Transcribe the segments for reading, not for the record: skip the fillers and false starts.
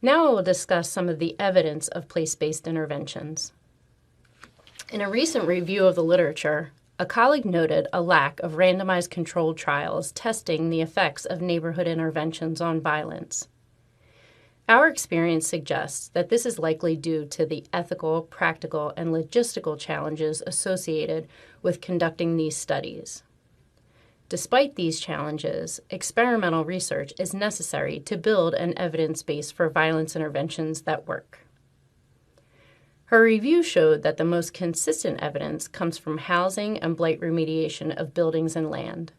Now I will discuss some of the evidence of place-based interventions. In a recent review of the literature, a colleague noted a lack of randomized controlled trials testing the effects of neighborhood interventions on violence. Our experience suggests that this is likely due to the ethical, practical, and logistical challenges associated with conducting these studies. Despite these challenges, experimental research is necessary to build an evidence base for violence interventions that work. Her review showed that the most consistent evidence comes from housing and blight remediation of buildings and land,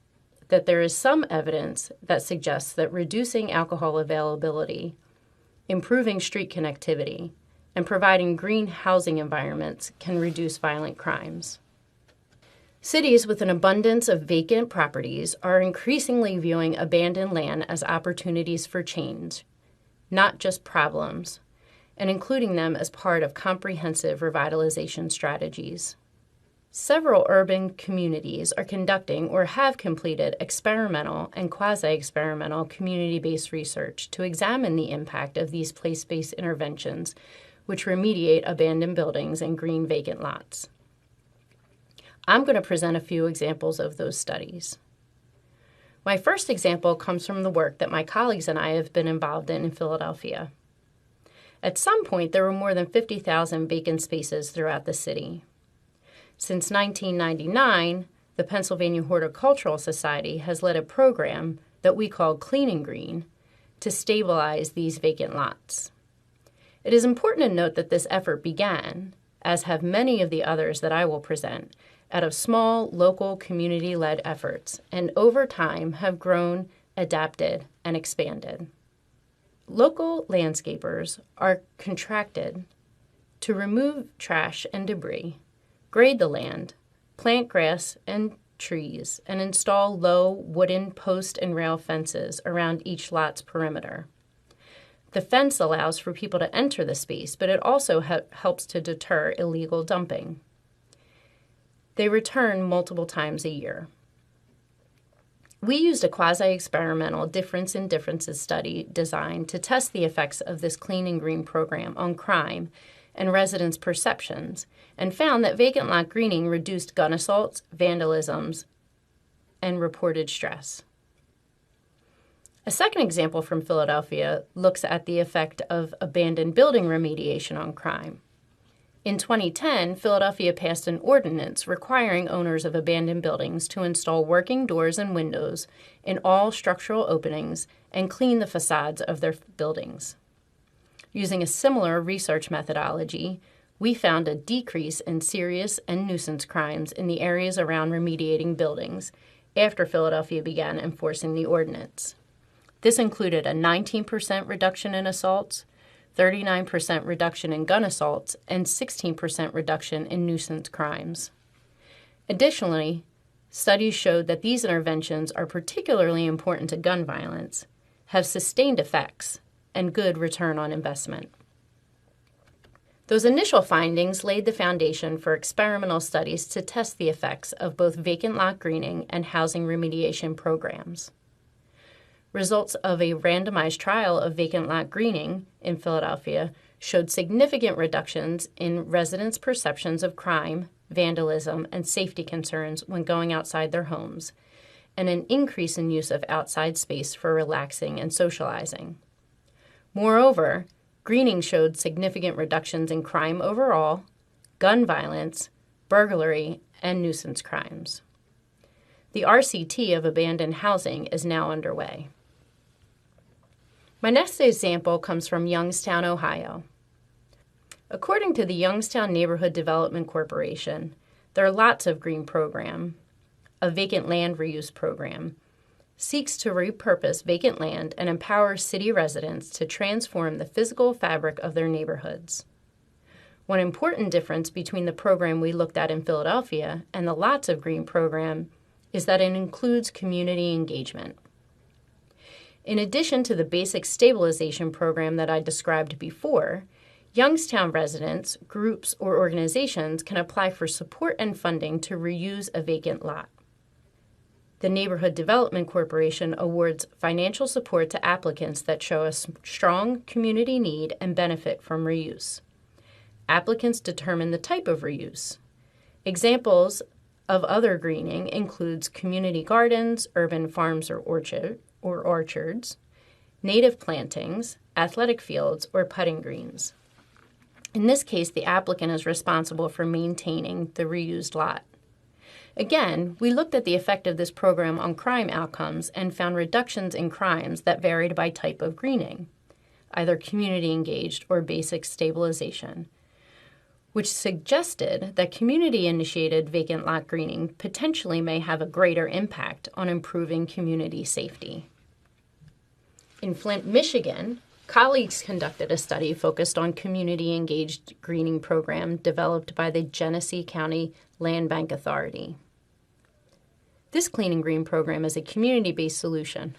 that there is some evidence that suggests that reducing alcohol availability, improving street connectivity, and providing green housing environments can reduce violent crimes. Cities with an abundance of vacant properties are increasingly viewing abandoned land as opportunities for change, not just problems, and including them as part of comprehensive revitalization strategies. Several urban communities are conducting or have completed experimental and quasi-experimental community-based research to examine the impact of these place-based interventions, which remediate abandoned buildings and green vacant lots. I'm going to present a few examples of those studies. My first example comes from the work that my colleagues and I have been involved in Philadelphia. At some point, there were more than 50,000 vacant spaces throughout the city. Since 1999, the Pennsylvania Horticultural Society has led a program that we call Clean and Green to stabilize these vacant lots. It is important to note that this effort began, as have many of the others that I will present, out of small, local, community-led efforts, and over time have grown, adapted, and expanded. Local landscapers are contracted to remove trash and debris, grade the land, plant grass and trees, and install low wooden post and rail fences around each lot's perimeter. The fence allows for people to enter the space, but it also helps to deter illegal dumping. They return multiple times a year. We used a quasi-experimental difference in differences study design to test the effects of this Clean and Green program on crime and residents' perceptions, and found that vacant lot greening reduced gun assaults, vandalisms, and reported stress. A second example from Philadelphia looks at the effect of abandoned building remediation on crime. In 2010, Philadelphia passed an ordinance requiring owners of abandoned buildings to install working doors and windows in all structural openings and clean the facades of their buildings. Using a similar research methodology, we found a decrease in serious and nuisance crimes in the areas around remediating buildings after Philadelphia began enforcing the ordinance. This included a 19% reduction in assaults, 39% reduction in gun assaults, and 16% reduction in nuisance crimes. Additionally, studies showed that these interventions are particularly important to gun violence, have sustained effects, and good return on investment. Those initial findings laid the foundation for experimental studies to test the effects of both vacant lot greening and housing remediation programs. Results of a randomized trial of vacant lot greening in Philadelphia showed significant reductions in residents' perceptions of crime, vandalism, and safety concerns when going outside their homes, and an increase in use of outside space for relaxing and socializing. Moreover, greening showed significant reductions in crime overall, gun violence, burglary, and nuisance crimes. The RCT of abandoned housing is now underway. My next example comes from Youngstown, Ohio. According to the Youngstown Neighborhood Development Corporation, their Lots of Green program, a vacant land reuse program, seeks to repurpose vacant land and empower city residents to transform the physical fabric of their neighborhoods. One important difference between the program we looked at in Philadelphia and the Lots of Green program is that it includes community engagement. In addition to the basic stabilization program that I described before, Youngstown residents, groups, or organizations can apply for support and funding to reuse a vacant lot. The Neighborhood Development Corporation awards financial support to applicants that show a strong community need and benefit from reuse. Applicants determine the type of reuse. Examples of other greening includes community gardens, urban farms or orchards, native plantings, athletic fields, or putting greens. In this case, the applicant is responsible for maintaining the reused lot. Again, we looked at the effect of this program on crime outcomes and found reductions in crimes that varied by type of greening, either community engaged or basic stabilization, which suggested that community-initiated vacant lot greening potentially may have a greater impact on improving community safety. In Flint, Michigan, colleagues conducted a study focused on community-engaged greening program developed by the Genesee County Land Bank Authority. This Clean and Green program is a community-based solution